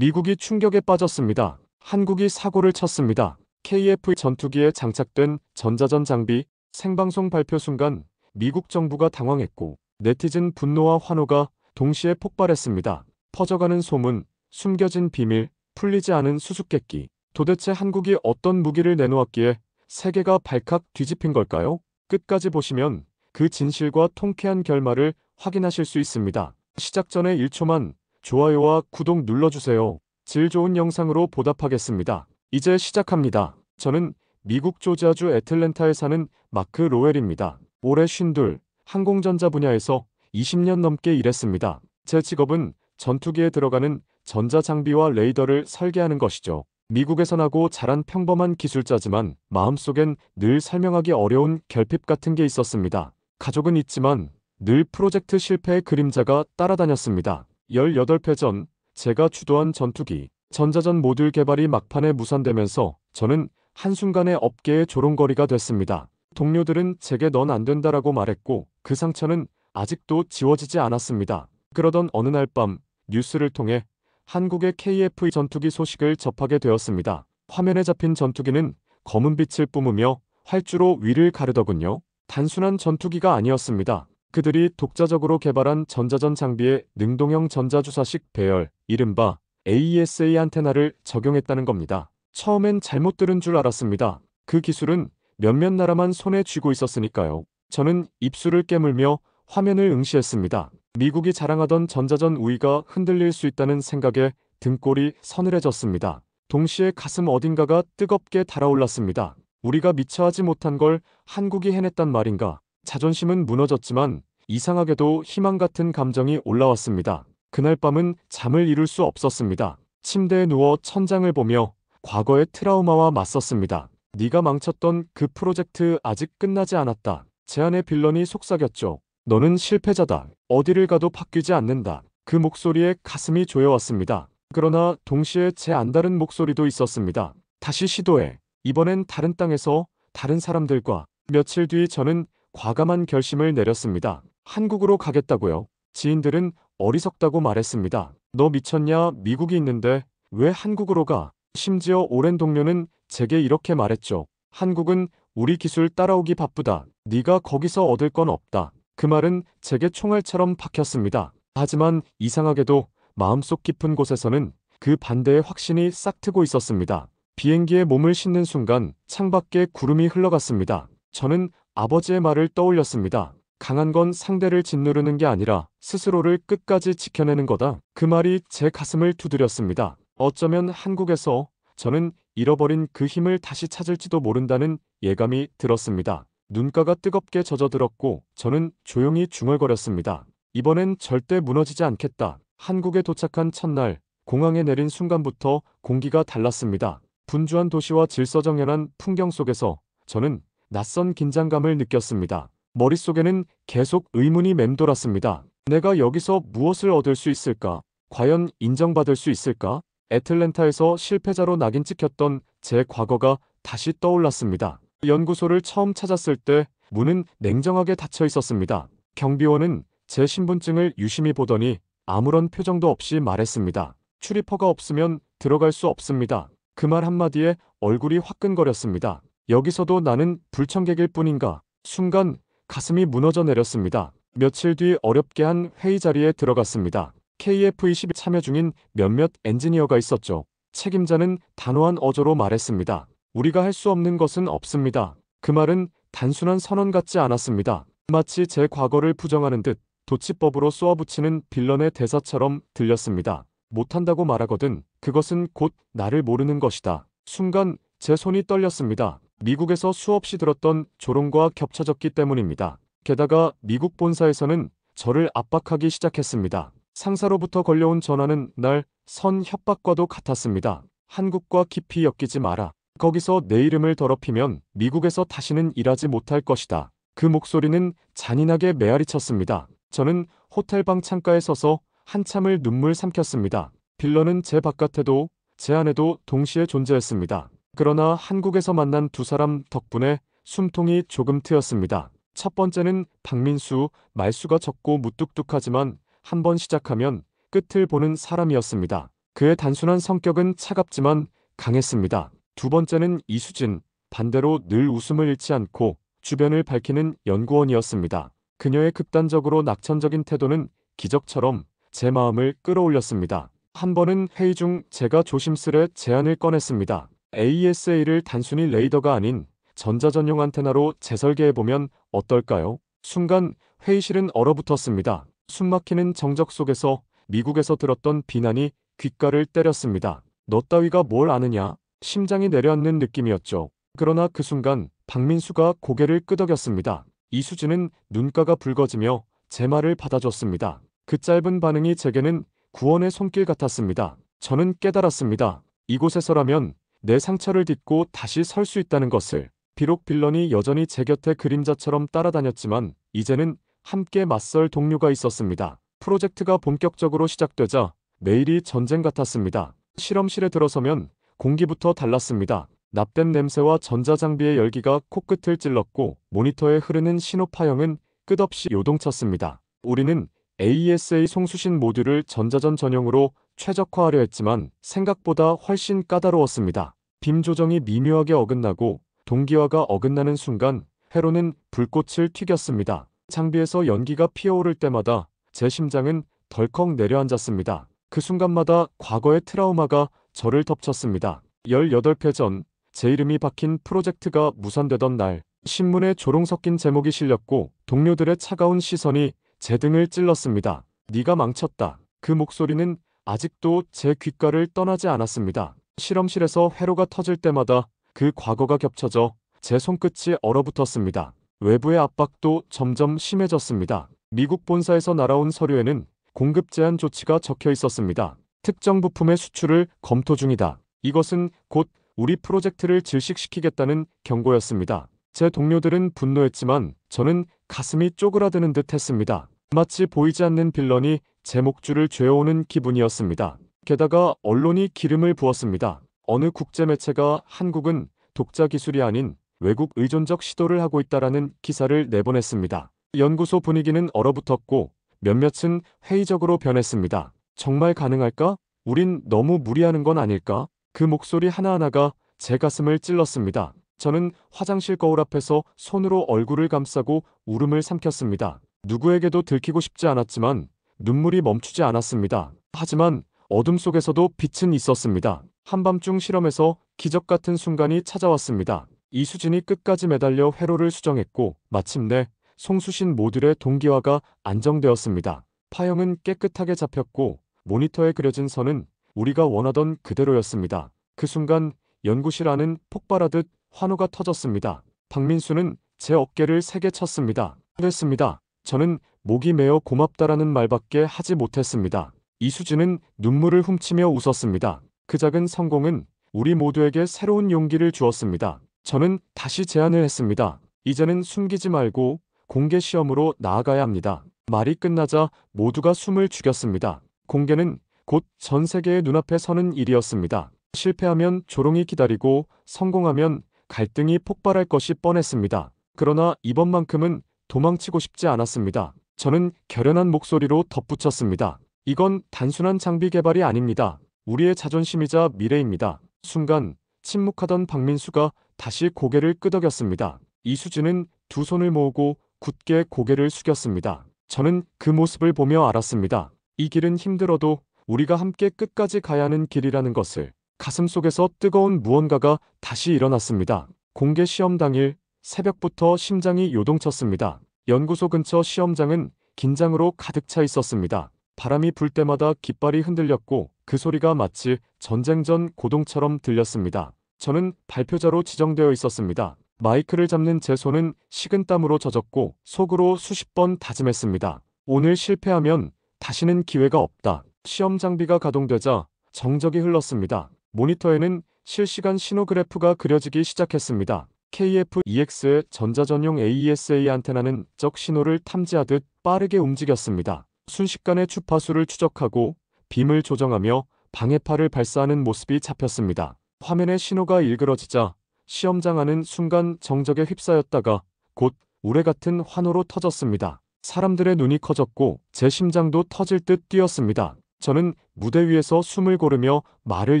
미국이 충격에 빠졌습니다. 한국이 사고를 쳤습니다. KF 전투기에 장착된 전자전 장비 생방송 발표 순간 미국 정부가 당황했고 네티즌 분노와 환호가 동시에 폭발했습니다. 퍼져가는 소문, 숨겨진 비밀, 풀리지 않은 수수께끼. 도대체 한국이 어떤 무기를 내놓았기에 세계가 발칵 뒤집힌 걸까요? 끝까지 보시면 그 진실과 통쾌한 결말을 확인하실 수 있습니다. 시작 전에 1초만 좋아요와 구독 눌러주세요. 질 좋은 영상으로 보답하겠습니다. 이제 시작합니다. 저는 미국 조지아주 애틀랜타에 사는 마크 로웰입니다. 올해 52, 항공전자 분야에서 20년 넘게 일했습니다. 제 직업은 전투기에 들어가는 전자장비와 레이더를 설계하는 것이죠. 미국에서 나고 자란 평범한 기술자지만 마음속엔 늘 설명하기 어려운 결핍 같은 게 있었습니다. 가족은 있지만 늘 프로젝트 실패의 그림자가 따라다녔습니다. 18회 전 제가 주도한 전투기 전자전 모듈 개발이 막판에 무산되면서 저는 한순간에 업계의 조롱거리가 됐습니다. 동료들은 제게 넌 안 된다라고 말했고 그 상처는 아직도 지워지지 않았습니다. 그러던 어느 날 밤 뉴스를 통해 한국의 KF 전투기 소식을 접하게 되었습니다. 화면에 잡힌 전투기는 검은 빛을 뿜으며 활주로 위를 가르더군요. 단순한 전투기가 아니었습니다. 그들이 독자적으로 개발한 전자전 장비에 능동형 전자주사식 배열, 이른바 AESA 안테나를 적용했다는 겁니다. 처음엔 잘못 들은 줄 알았습니다. 그 기술은 몇몇 나라만 손에 쥐고 있었으니까요. 저는 입술을 깨물며 화면을 응시했습니다. 미국이 자랑하던 전자전 우위가 흔들릴 수 있다는 생각에 등골이 서늘해졌습니다. 동시에 가슴 어딘가가 뜨겁게 달아올랐습니다. 우리가 미처 하지 못한 걸 한국이 해냈단 말인가. 자존심은 무너졌지만 이상하게도 희망 같은 감정이 올라왔습니다. 그날 밤은 잠을 이룰 수 없었습니다. 침대에 누워 천장을 보며 과거의 트라우마와 맞섰습니다. 네가 망쳤던 그 프로젝트 아직 끝나지 않았다. 제 안의 빌런이 속삭였죠. 너는 실패자다. 어디를 가도 바뀌지 않는다. 그 목소리에 가슴이 조여왔습니다. 그러나 동시에 제 안다른 목소리도 있었습니다. 다시 시도해. 이번엔 다른 땅에서 다른 사람들과. 며칠 뒤 저는 과감한 결심을 내렸습니다. 한국으로 가겠다고요. 지인들은 어리석다고 말했습니다. 너 미쳤냐? 미국이 있는데 왜 한국으로 가? 심지어 오랜 동료는 제게 이렇게 말했죠. 한국은 우리 기술 따라오기 바쁘다. 네가 거기서 얻을 건 없다. 그 말은 제게 총알처럼 박혔습니다. 하지만 이상하게도 마음속 깊은 곳에서는 그 반대의 확신이 싹트고 있었습니다. 비행기에 몸을 싣는 순간 창밖에 구름이 흘러갔습니다. 저는 아버지의 말을 떠올렸습니다. 강한 건 상대를 짓누르는 게 아니라 스스로를 끝까지 지켜내는 거다. 그 말이 제 가슴을 두드렸습니다. 어쩌면 한국에서 저는 잃어버린 그 힘을 다시 찾을지도 모른다는 예감이 들었습니다. 눈가가 뜨겁게 젖어들었고 저는 조용히 중얼거렸습니다. 이번엔 절대 무너지지 않겠다. 한국에 도착한 첫날 공항에 내린 순간부터 공기가 달랐습니다. 분주한 도시와 질서정연한 풍경 속에서 저는 낯선 긴장감을 느꼈습니다. 머릿속에는 계속 의문이 맴돌았습니다. 내가 여기서 무엇을 얻을 수 있을까? 과연 인정받을 수 있을까? 애틀랜타에서 실패자로 낙인 찍혔던 제 과거가 다시 떠올랐습니다. 연구소를 처음 찾았을 때 문은 냉정하게 닫혀 있었습니다. 경비원은 제 신분증을 유심히 보더니 아무런 표정도 없이 말했습니다. 출입허가 없으면 들어갈 수 없습니다. 그 말 한마디에 얼굴이 화끈거렸습니다. 여기서도 나는 불청객일 뿐인가. 순간 가슴이 무너져 내렸습니다. 며칠 뒤 어렵게 한 회의 자리에 들어갔습니다. KF-21 참여 중인 몇몇 엔지니어가 있었죠. 책임자는 단호한 어조로 말했습니다. 우리가 할 수 없는 것은 없습니다. 그 말은 단순한 선언 같지 않았습니다. 마치 제 과거를 부정하는 듯 도치법으로 쏘아붙이는 빌런의 대사처럼 들렸습니다. 못한다고 말하거든 그것은 곧 나를 모르는 것이다. 순간 제 손이 떨렸습니다. 미국에서 수없이 들었던 조롱과 겹쳐졌기 때문입니다. 게다가 미국 본사에서는 저를 압박하기 시작했습니다. 상사로부터 걸려온 전화는 날 선 협박과도 같았습니다. 한국과 깊이 엮이지 마라. 거기서 내 이름을 더럽히면 미국에서 다시는 일하지 못할 것이다. 그 목소리는 잔인하게 메아리쳤습니다. 저는 호텔방 창가에 서서 한참을 눈물 삼켰습니다. 빌런은 제 바깥에도 제 안에도 동시에 존재했습니다. 그러나 한국에서 만난 두 사람 덕분에 숨통이 조금 트였습니다. 첫 번째는 박민수, 말수가 적고 무뚝뚝하지만 한번 시작하면 끝을 보는 사람이었습니다. 그의 단순한 성격은 차갑지만 강했습니다. 두 번째는 이수진, 반대로 늘 웃음을 잃지 않고 주변을 밝히는 연구원이었습니다. 그녀의 극단적으로 낙천적인 태도는 기적처럼 제 마음을 끌어올렸습니다. 한 번은 회의 중 제가 조심스레 제안을 꺼냈습니다. AESA를 단순히 레이더가 아닌 전자전용 안테나로 재설계해보면 어떨까요? 순간 회의실은 얼어붙었습니다. 숨막히는 정적 속에서 미국에서 들었던 비난이 귓가를 때렸습니다. 너 따위가 뭘 아느냐? 심장이 내려앉는 느낌이었죠. 그러나 그 순간 박민수가 고개를 끄덕였습니다. 이수진은 눈가가 붉어지며 제 말을 받아줬습니다. 그 짧은 반응이 제게는 구원의 손길 같았습니다. 저는 깨달았습니다. 이곳에서라면 내 상처를 딛고 다시 설 수 있다는 것을. 비록 빌런이 여전히 제 곁에 그림자처럼 따라다녔지만 이제는 함께 맞설 동료가 있었습니다. 프로젝트가 본격적으로 시작되자 매일이 전쟁 같았습니다. 실험실에 들어서면 공기부터 달랐습니다. 납땜 냄새와 전자장비의 열기가 코끝을 찔렀고 모니터에 흐르는 신호 파형은 끝없이 요동쳤습니다. 우리는 AESA 송수신 모듈을 전자전 전용으로 최적화하려 했지만 생각보다 훨씬 까다로웠습니다. 빔 조정이 미묘하게 어긋나고 동기화가 어긋나는 순간 회로는 불꽃을 튀겼습니다. 장비에서 연기가 피어오를 때마다 제 심장은 덜컥 내려앉았습니다. 그 순간마다 과거의 트라우마가 저를 덮쳤습니다. 18회 전 제 이름이 박힌 프로젝트가 무산되던 날 신문에 조롱 섞인 제목이 실렸고 동료들의 차가운 시선이 제 등을 찔렀습니다. 네가 망쳤다. 그 목소리는 아직도 제 귓가를 떠나지 않았습니다. 실험실에서 회로가 터질 때마다 그 과거가 겹쳐져 제 손끝이 얼어붙었습니다. 외부의 압박도 점점 심해졌습니다. 미국 본사에서 날아온 서류에는 공급 제한 조치가 적혀 있었습니다. 특정 부품의 수출을 검토 중이다. 이것은 곧 우리 프로젝트를 질식시키겠다는 경고였습니다. 제 동료들은 분노했지만 저는 가슴이 쪼그라드는 듯 했습니다. 마치 보이지 않는 빌런이 제 목줄을 죄어오는 기분이었습니다. 게다가 언론이 기름을 부었습니다. 어느 국제 매체가 한국은 독자 기술이 아닌 외국 의존적 시도를 하고 있다라는 기사를 내보냈습니다. 연구소 분위기는 얼어붙었고 몇몇은 회의적으로 변했습니다. 정말 가능할까? 우린 너무 무리하는 건 아닐까? 그 목소리 하나하나가 제 가슴을 찔렀습니다. 저는 화장실 거울 앞에서 손으로 얼굴을 감싸고 울음을 삼켰습니다. 누구에게도 들키고 싶지 않았지만 눈물이 멈추지 않았습니다. 하지만 어둠 속에서도 빛은 있었습니다. 한밤중 실험에서 기적 같은 순간이 찾아왔습니다. 이수진이 끝까지 매달려 회로를 수정했고 마침내 송수신 모듈의 동기화가 안정되었습니다. 파형은 깨끗하게 잡혔고 모니터에 그려진 선은 우리가 원하던 그대로였습니다. 그 순간 연구실 안은 폭발하듯 환호가 터졌습니다. 박민수는 제 어깨를 세게 쳤습니다. 그랬습니다. 저는 목이 메어 고맙다라는 말밖에 하지 못했습니다. 이수진은 눈물을 훔치며 웃었습니다. 그 작은 성공은 우리 모두에게 새로운 용기를 주었습니다. 저는 다시 제안을 했습니다. 이제는 숨기지 말고 공개 시험으로 나아가야 합니다. 말이 끝나자 모두가 숨을 죽였습니다. 공개는 곧 전 세계의 눈앞에 서는 일이었습니다. 실패하면 조롱이 기다리고 성공하면 갈등이 폭발할 것이 뻔했습니다. 그러나 이번만큼은 도망치고 싶지 않았습니다. 저는 결연한 목소리로 덧붙였습니다. 이건 단순한 장비 개발이 아닙니다. 우리의 자존심이자 미래입니다. 순간 침묵하던 박민수가 다시 고개를 끄덕였습니다. 이수진은 두 손을 모으고 굳게 고개를 숙였습니다. 저는 그 모습을 보며 알았습니다. 이 길은 힘들어도 우리가 함께 끝까지 가야 하는 길이라는 것을. 가슴속에서 뜨거운 무언가가 다시 일어났습니다. 공개 시험 당일 새벽부터 심장이 요동쳤습니다. 연구소 근처 시험장은 긴장으로 가득 차 있었습니다. 바람이 불 때마다 깃발이 흔들렸고 그 소리가 마치 전쟁 전 고동처럼 들렸습니다. 저는 발표자로 지정되어 있었습니다. 마이크를 잡는 제 손은 식은땀으로 젖었고 속으로 수십 번 다짐했습니다. 오늘 실패하면 다시는 기회가 없다. 시험 장비가 가동되자 정적이 흘렀습니다. 모니터에는 실시간 신호 그래프가 그려지기 시작했습니다. KF-EX의 전자전용 AESA 안테나는 적 신호를 탐지하듯 빠르게 움직였습니다. 순식간에 주파수를 추적하고 빔을 조정하며 방해파를 발사하는 모습이 잡혔습니다. 화면에 신호가 일그러지자 시험장 안은 순간 정적에 휩싸였다가 곧 우레 같은 환호로 터졌습니다. 사람들의 눈이 커졌고 제 심장도 터질 듯 뛰었습니다. 저는 무대 위에서 숨을 고르며 말을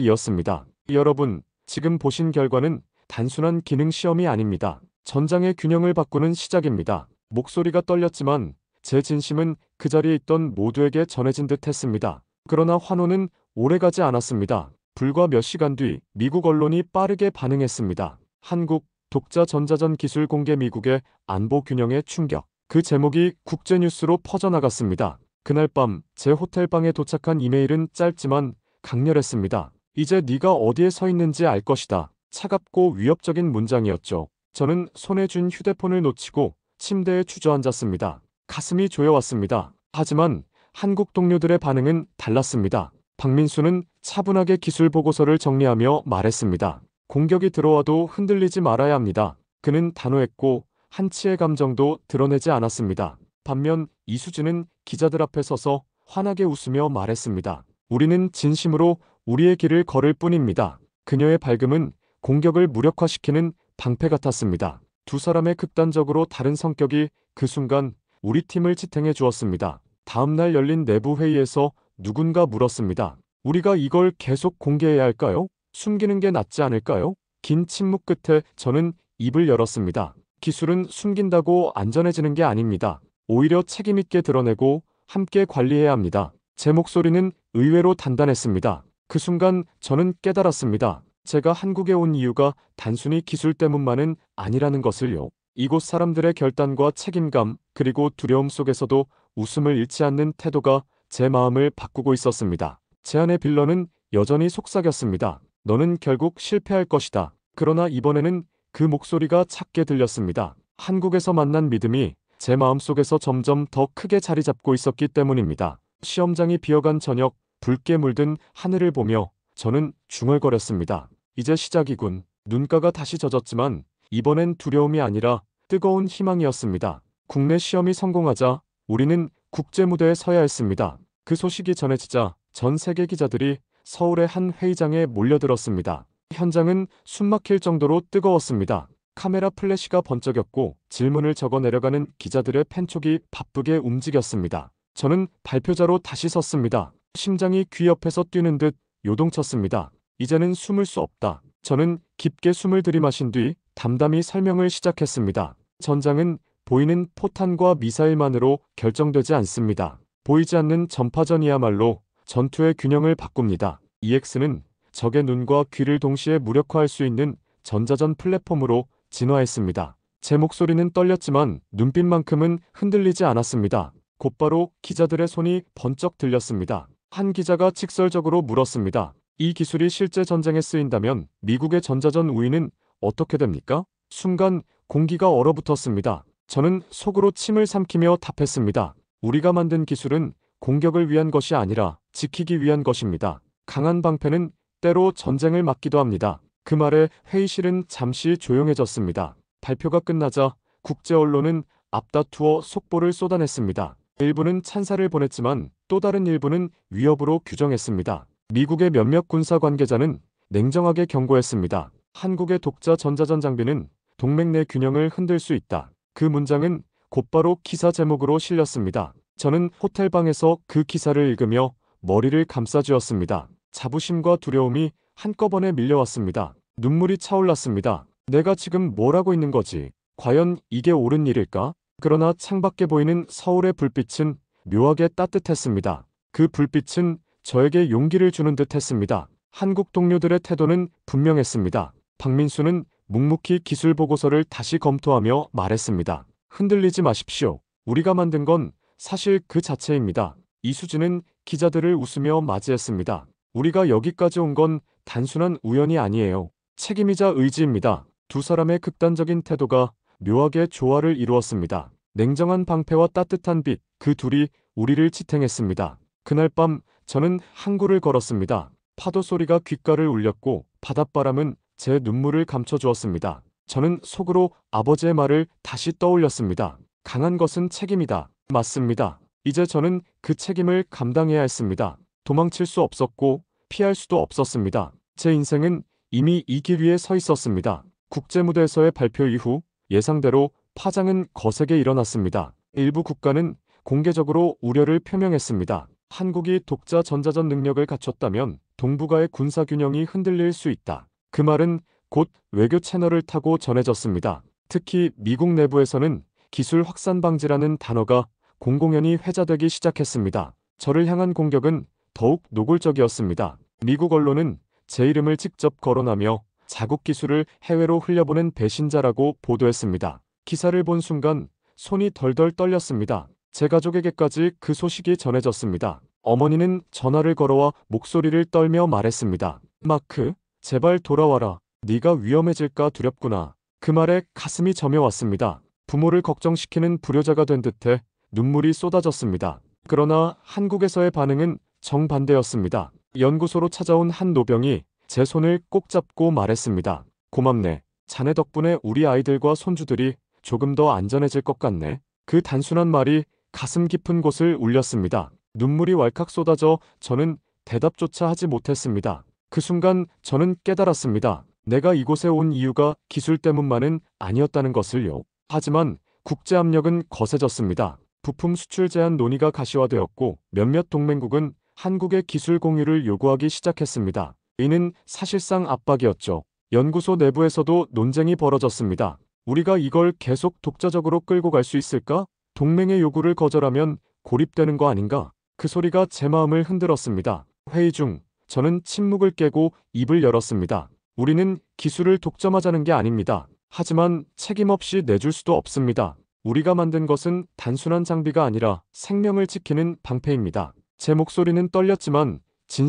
이었습니다. 여러분, 지금 보신 결과는 단순한 기능 시험이 아닙니다. 전장의 균형을 바꾸는 시작입니다. 목소리가 떨렸지만 제 진심은 그 자리에 있던 모두에게 전해진 듯 했습니다. 그러나 환호는 오래가지 않았습니다. 불과 몇 시간 뒤 미국 언론이 빠르게 반응했습니다. 한국 독자 전자전 기술 공개 미국의 안보 균형의 충격. 그 제목이 국제뉴스로 퍼져나갔습니다. 그날 밤 제 호텔방에 도착한 이메일은 짧지만 강렬했습니다. 이제 네가 어디에 서 있는지 알 것이다. 차갑고 위협적인 문장이었죠. 저는 손에 쥔 휴대폰을 놓치고 침대에 주저앉았습니다. 가슴이 조여왔습니다. 하지만 한국 동료들의 반응은 달랐습니다. 박민수는 차분하게 기술 보고서를 정리하며 말했습니다. 공격이 들어와도 흔들리지 말아야 합니다. 그는 단호했고 한치의 감정도 드러내지 않았습니다. 반면 이수진은 기자들 앞에 서서 환하게 웃으며 말했습니다. 우리는 진심으로 우리의 길을 걸을 뿐입니다. 그녀의 밝음은 공격을 무력화시키는 방패 같았습니다. 두 사람의 극단적으로 다른 성격이 그 순간 우리 팀을 지탱해 주었습니다. 다음 날 열린 내부 회의에서 누군가 물었습니다. 우리가 이걸 계속 공개해야 할까요? 숨기는 게 낫지 않을까요? 긴 침묵 끝에 저는 입을 열었습니다. 기술은 숨긴다고 안전해지는 게 아닙니다. 오히려 책임있게 드러내고 함께 관리해야 합니다. 제 목소리는 의외로 단단했습니다. 그 순간 저는 깨달았습니다. 제가 한국에 온 이유가 단순히 기술 때문만은 아니라는 것을요. 이곳 사람들의 결단과 책임감, 그리고 두려움 속에서도 웃음을 잃지 않는 태도가 제 마음을 바꾸고 있었습니다. 제 안의 빌런은 여전히 속삭였습니다. 너는 결국 실패할 것이다. 그러나 이번에는 그 목소리가 작게 들렸습니다. 한국에서 만난 믿음이 제 마음속에서 점점 더 크게 자리 잡고 있었기 때문입니다. 시험장이 비어간 저녁, 붉게 물든 하늘을 보며 저는 중얼거렸습니다. 이제 시작이군. 눈가가 다시 젖었지만 이번엔 두려움이 아니라 뜨거운 희망이었습니다. 국내 시험이 성공하자 우리는 국제 무대에 서야 했습니다. 그 소식이 전해지자 전 세계 기자들이 서울의 한 회의장에 몰려들었습니다. 현장은 숨막힐 정도로 뜨거웠습니다. 카메라 플래시가 번쩍였고 질문을 적어 내려가는 기자들의 펜촉이 바쁘게 움직였습니다. 저는 발표자로 다시 섰습니다. 심장이 귀 옆에서 뛰는 듯 요동쳤습니다. 이제는 숨을 수 없다. 저는 깊게 숨을 들이마신 뒤 담담히 설명을 시작했습니다. 전장은 보이는 포탄과 미사일만으로 결정되지 않습니다. 보이지 않는 전파전이야말로 전투의 균형을 바꿉니다. EX는 적의 눈과 귀를 동시에 무력화할 수 있는 전자전 플랫폼으로 진화했습니다. 제 목소리는 떨렸지만 눈빛만큼은 흔들리지 않았습니다. 곧바로 기자들의 손이 번쩍 들렸습니다. 한 기자가 직설적으로 물었습니다. 이 기술이 실제 전쟁에 쓰인다면 미국의 전자전 우위는 어떻게 됩니까? 순간 공기가 얼어붙었습니다. 저는 속으로 침을 삼키며 답했습니다. 우리가 만든 기술은 공격을 위한 것이 아니라 지키기 위한 것입니다. 강한 방패는 때로 전쟁을 막기도 합니다. 그 말에 회의실은 잠시 조용해졌습니다. 발표가 끝나자 국제 언론은 앞다투어 속보를 쏟아냈습니다. 일부는 찬사를 보냈지만 또 다른 일부는 위협으로 규정했습니다. 미국의 몇몇 군사 관계자는 냉정하게 경고했습니다. 한국의 독자 전자전 장비는 동맹 내 균형을 흔들 수 있다. 그 문장은 곧바로 기사 제목으로 실렸습니다. 저는 호텔방에서 그 기사를 읽으며 머리를 감싸쥐었습니다. 자부심과 두려움이 한꺼번에 밀려왔습니다. 눈물이 차올랐습니다. 내가 지금 뭘 하고 있는 거지? 과연 이게 옳은 일일까? 그러나 창밖에 보이는 서울의 불빛은 묘하게 따뜻했습니다. 그 불빛은 저에게 용기를 주는 듯 했습니다. 한국 동료들의 태도는 분명했습니다. 박민수는 묵묵히 기술 보고서를 다시 검토하며 말했습니다. 흔들리지 마십시오. 우리가 만든 건 사실 그 자체입니다. 이수진은 기자들을 웃으며 맞이했습니다. 우리가 여기까지 온 건 단순한 우연이 아니에요. 책임이자 의지입니다. 두 사람의 극단적인 태도가 묘하게 조화를 이루었습니다. 냉정한 방패와 따뜻한 빛, 그 둘이 우리를 지탱했습니다. 그날 밤 저는 항구를 걸었습니다. 파도 소리가 귓가를 울렸고 바닷바람은 제 눈물을 감춰주었습니다. 저는 속으로 아버지의 말을 다시 떠올렸습니다. 강한 것은 책임이다. 맞습니다. 이제 저는 그 책임을 감당해야 했습니다. 도망칠 수 없었고 피할 수도 없었습니다. 제 인생은 이미 이 길 위에 서 있었습니다. 국제무대에서의 발표 이후 예상대로 파장은 거세게 일어났습니다. 일부 국가는 공개적으로 우려를 표명했습니다. 한국이 독자 전자전 능력을 갖췄다면 동북아의 군사 균형이 흔들릴 수 있다. 그 말은 곧 외교 채널을 타고 전해졌습니다. 특히 미국 내부에서는 기술 확산 방지라는 단어가 공공연히 회자되기 시작했습니다. 저를 향한 공격은 더욱 노골적이었습니다. 미국 언론은 제 이름을 직접 거론하며 자국 기술을 해외로 흘려보낸 배신자라고 보도했습니다. 기사를 본 순간 손이 덜덜 떨렸습니다. 제 가족에게까지 그 소식이 전해졌습니다. 어머니는 전화를 걸어와 목소리를 떨며 말했습니다. 마크, 제발 돌아와라. 네가 위험해질까 두렵구나. 그 말에 가슴이 저며왔습니다. 부모를 걱정시키는 불효자가 된 듯해 눈물이 쏟아졌습니다. 그러나 한국에서의 반응은 정반대였습니다. 연구소로 찾아온 한 노병이 제 손을 꼭 잡고 말했습니다. 고맙네. 자네 덕분에 우리 아이들과 손주들이 조금 더 안전해질 것 같네. 그 단순한 말이 가슴 깊은 곳을 울렸습니다. 눈물이 왈칵 쏟아져 저는 대답조차 하지 못했습니다. 그 순간 저는 깨달았습니다. 내가 이곳에 온 이유가 기술 때문만은 아니었다는 것을요. 하지만 국제 압력은 거세졌습니다. 부품 수출 제한 논의가 가시화되었고 몇몇 동맹국은 한국의 기술 공유를 요구하기 시작했습니다. 이는 사실상 압박이었죠. 연구소 내부에서도 논쟁이 벌어졌습니다. 우리가 이걸 계속 독자적으로 끌고 갈 수 있을까? 동맹의 요구를 거절하면 고립되는 거 아닌가? 그 소리가 제 마음을 흔들었습니다. 회의 중 저는 침묵을 깨고 입을 열었습니다. 우리는 기술을 독점하자는 게 아닙니다. 하지만 책임 없이 내줄 수도 없습니다. 우리가 만든 것은 단순한 장비가 아니라 생명을 지키는 방패입니다. 제 목소리는 떨렸지만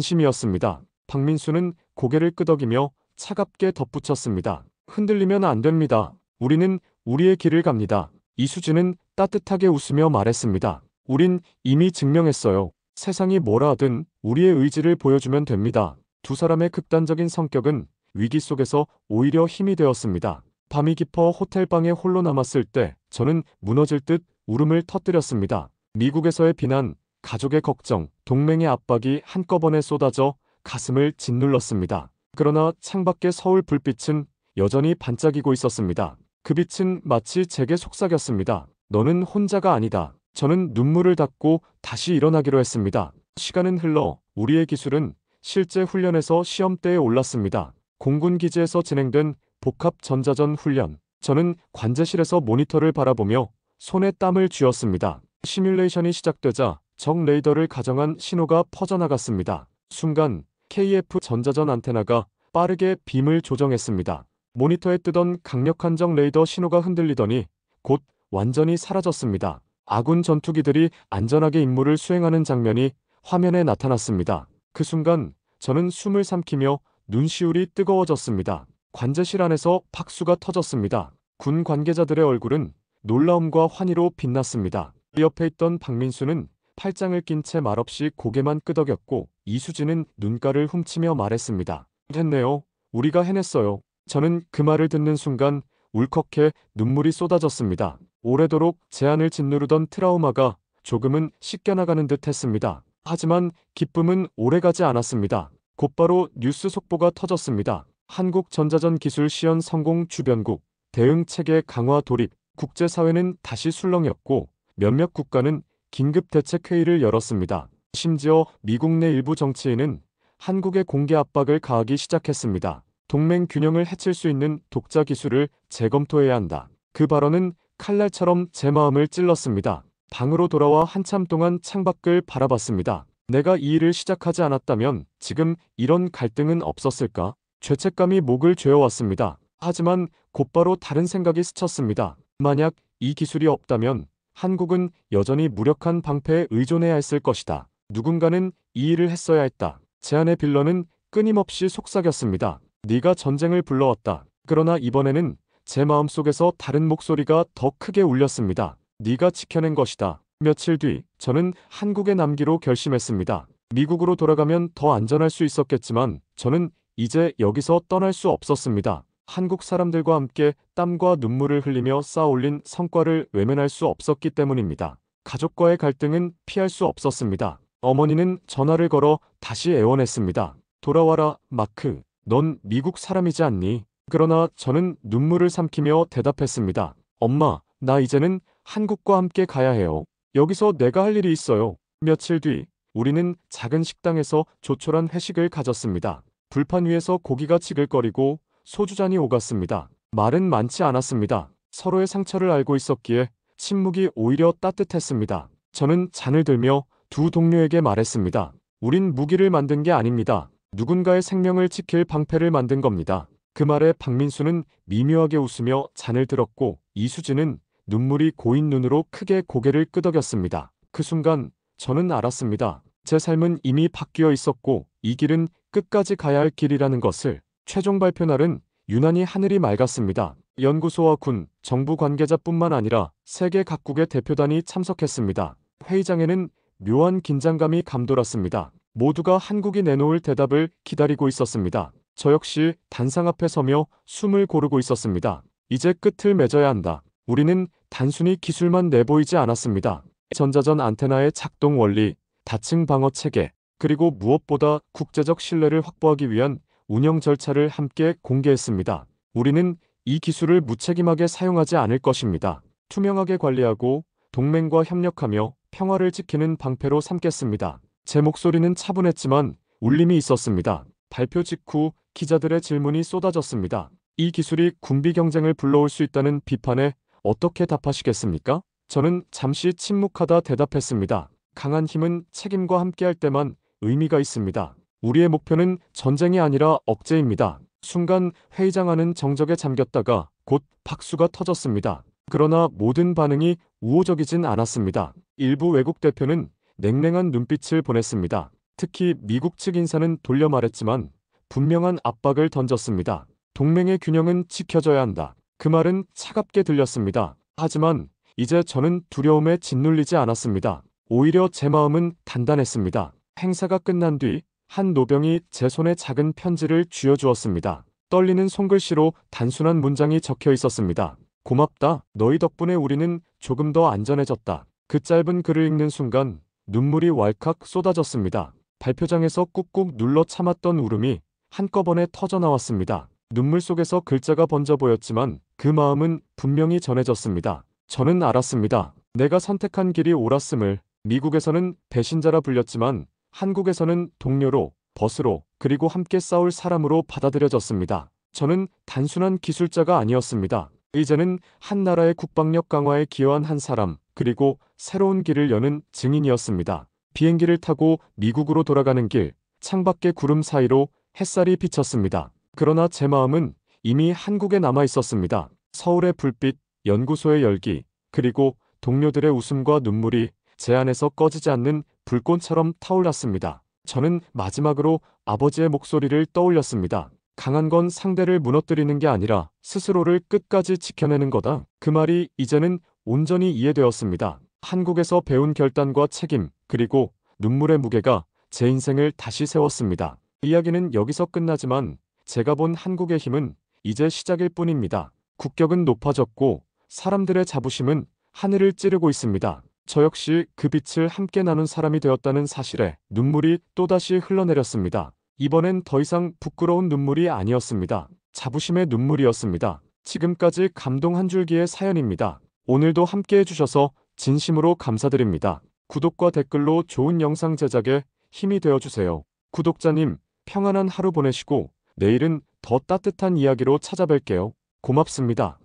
진심이었습니다. 박민수는 고개를 끄덕이며 차갑게 덧붙였습니다. 흔들리면 안 됩니다. 우리는 우리의 길을 갑니다. 이수진은 따뜻하게 웃으며 말했습니다. 우린 이미 증명했어요. 세상이 뭐라 하든 우리의 의지를 보여주면 됩니다. 두 사람의 극단적인 성격은 위기 속에서 오히려 힘이 되었습니다. 밤이 깊어 호텔방에 홀로 남았을 때 저는 무너질 듯 울음을 터뜨렸습니다. 미국에서의 비난, 가족의 걱정, 동맹의 압박이 한꺼번에 쏟아져 가슴을 짓눌렀습니다. 그러나 창밖의 서울 불빛은 여전히 반짝이고 있었습니다. 그 빛은 마치 제게 속삭였습니다. 너는 혼자가 아니다. 저는 눈물을 닦고 다시 일어나기로 했습니다. 시간은 흘러 우리의 기술은 실제 훈련에서 시험대에 올랐습니다. 공군기지에서 진행된 복합 전자전 훈련. 저는 관제실에서 모니터를 바라보며 손에 땀을 쥐었습니다. 시뮬레이션이 시작되자 적 레이더를 가정한 신호가 퍼져나갔습니다. 순간 KF 전자전 안테나가 빠르게 빔을 조정했습니다. 모니터에 뜨던 강력한 적 레이더 신호가 흔들리더니 곧 완전히 사라졌습니다. 아군 전투기들이 안전하게 임무를 수행하는 장면이 화면에 나타났습니다. 그 순간 저는 숨을 삼키며 눈시울이 뜨거워졌습니다. 관제실 안에서 박수가 터졌습니다. 군 관계자들의 얼굴은 놀라움과 환희로 빛났습니다. 옆에 있던 박민수는 팔짱을 낀 채 말없이 고개만 끄덕였고 이수진은 눈가를 훔치며 말했습니다. 했네요. 우리가 해냈어요. 저는 그 말을 듣는 순간 울컥해 눈물이 쏟아졌습니다. 오래도록 제 안을 짓누르던 트라우마가 조금은 씻겨나가는 듯 했습니다. 하지만 기쁨은 오래가지 않았습니다. 곧바로 뉴스 속보가 터졌습니다. 한국 전자전 기술 시연 성공 주변국, 대응 체계 강화 돌입, 국제사회는 다시 술렁였고 몇몇 국가는 긴급 대책 회의를 열었습니다. 심지어 미국 내 일부 정치인은 한국의 공개 압박을 가하기 시작했습니다. 동맹 균형을 해칠 수 있는 독자 기술을 재검토해야 한다. 그 발언은 칼날처럼 제 마음을 찔렀습니다. 방으로 돌아와 한참 동안 창밖을 바라봤습니다. 내가 이 일을 시작하지 않았다면 지금 이런 갈등은 없었을까? 죄책감이 목을 죄어왔습니다. 하지만 곧바로 다른 생각이 스쳤습니다. 만약 이 기술이 없다면 한국은 여전히 무력한 방패에 의존해야 했을 것이다. 누군가는 이 일을 했어야 했다. 제 안의 빌런은 끊임없이 속삭였습니다. 네가 전쟁을 불러왔다. 그러나 이번에는 제 마음속에서 다른 목소리가 더 크게 울렸습니다. 네가 지켜낸 것이다. 며칠 뒤 저는 한국에 남기로 결심했습니다. 미국으로 돌아가면 더 안전할 수 있었겠지만 저는 이제 여기서 떠날 수 없었습니다. 한국 사람들과 함께 땀과 눈물을 흘리며 쌓아올린 성과를 외면할 수 없었기 때문입니다. 가족과의 갈등은 피할 수 없었습니다. 어머니는 전화를 걸어 다시 애원했습니다. 돌아와라, 마크. 넌 미국 사람이지 않니? 그러나 저는 눈물을 삼키며 대답했습니다. 엄마, 나 이제는 한국과 함께 가야 해요. 여기서 내가 할 일이 있어요. 며칠 뒤 우리는 작은 식당에서 조촐한 회식을 가졌습니다. 불판 위에서 고기가 지글거리고 소주잔이 오갔습니다. 말은 많지 않았습니다. 서로의 상처를 알고 있었기에 침묵이 오히려 따뜻했습니다. 저는 잔을 들며 두 동료에게 말했습니다. 우린 무기를 만든 게 아닙니다. 누군가의 생명을 지킬 방패를 만든 겁니다. 그 말에 박민수는 미묘하게 웃으며 잔을 들었고 이수진은 눈물이 고인 눈으로 크게 고개를 끄덕였습니다. 그 순간 저는 알았습니다. 제 삶은 이미 바뀌어 있었고 이 길은 끝까지 가야 할 길이라는 것을. 최종 발표 날은 유난히 하늘이 맑았습니다. 연구소와 군, 정부 관계자뿐만 아니라 세계 각국의 대표단이 참석했습니다. 회의장에는 묘한 긴장감이 감돌았습니다. 모두가 한국이 내놓을 대답을 기다리고 있었습니다. 저 역시 단상 앞에 서며 숨을 고르고 있었습니다. 이제 끝을 맺어야 한다. 우리는 단순히 기술만 내보이지 않았습니다. 전자전 안테나의 작동 원리, 다층 방어 체계, 그리고 무엇보다 국제적 신뢰를 확보하기 위한 운영 절차를 함께 공개했습니다. 우리는 이 기술을 무책임하게 사용하지 않을 것입니다. 투명하게 관리하고 동맹과 협력하며 평화를 지키는 방패로 삼겠습니다. 제 목소리는 차분했지만 울림이 있었습니다. 발표 직후 기자들의 질문이 쏟아졌습니다. 이 기술이 군비 경쟁을 불러올 수 있다는 비판에 어떻게 답하시겠습니까? 저는 잠시 침묵하다 대답했습니다. 강한 힘은 책임과 함께할 때만 의미가 있습니다. 우리의 목표는 전쟁이 아니라 억제입니다. 순간 회의장 안은 정적에 잠겼다가 곧 박수가 터졌습니다. 그러나 모든 반응이 우호적이진 않았습니다. 일부 외국 대표는 냉랭한 눈빛을 보냈습니다. 특히 미국 측 인사는 돌려 말했지만 분명한 압박을 던졌습니다. 동맹의 균형은 지켜져야 한다. 그 말은 차갑게 들렸습니다. 하지만 이제 저는 두려움에 짓눌리지 않았습니다. 오히려 제 마음은 단단했습니다. 행사가 끝난 뒤 한 노병이 제 손에 작은 편지를 쥐어주었습니다. 떨리는 손글씨로 단순한 문장이 적혀 있었습니다. 고맙다. 너희 덕분에 우리는 조금 더 안전해졌다. 그 짧은 글을 읽는 순간 눈물이 왈칵 쏟아졌습니다. 발표장에서 꾹꾹 눌러 참았던 울음이 한꺼번에 터져나왔습니다. 눈물 속에서 글자가 번져 보였지만 그 마음은 분명히 전해졌습니다. 저는 알았습니다. 내가 선택한 길이 옳았음을. 미국에서는 배신자라 불렸지만 한국에서는 동료로, 벗으로, 그리고 함께 싸울 사람으로 받아들여졌습니다. 저는 단순한 기술자가 아니었습니다. 이제는 한 나라의 국방력 강화에 기여한 한 사람, 그리고 새로운 길을 여는 증인이었습니다. 비행기를 타고 미국으로 돌아가는 길, 창밖의 구름 사이로 햇살이 비쳤습니다. 그러나 제 마음은 이미 한국에 남아 있었습니다. 서울의 불빛, 연구소의 열기, 그리고 동료들의 웃음과 눈물이 제 안에서 꺼지지 않는 불꽃처럼 타올랐습니다. 저는 마지막으로 아버지의 목소리를 떠올렸습니다. 강한 건 상대를 무너뜨리는 게 아니라 스스로를 끝까지 지켜내는 거다. 그 말이 이제는 온전히 이해되었습니다. 한국에서 배운 결단과 책임, 그리고 눈물의 무게가 제 인생을 다시 세웠습니다. 이야기는 여기서 끝나지만 제가 본 한국의 힘은 이제 시작일 뿐입니다. 국격은 높아졌고 사람들의 자부심은 하늘을 찌르고 있습니다. 저 역시 그 빛을 함께 나눈 사람이 되었다는 사실에 눈물이 또다시 흘러내렸습니다. 이번엔 더 이상 부끄러운 눈물이 아니었습니다. 자부심의 눈물이었습니다. 지금까지 감동 한 줄기의 사연입니다. 오늘도 함께 해주셔서 진심으로 감사드립니다. 구독과 댓글로 좋은 영상 제작에 힘이 되어주세요. 구독자님, 평안한 하루 보내시고 내일은 더 따뜻한 이야기로 찾아뵐게요. 고맙습니다.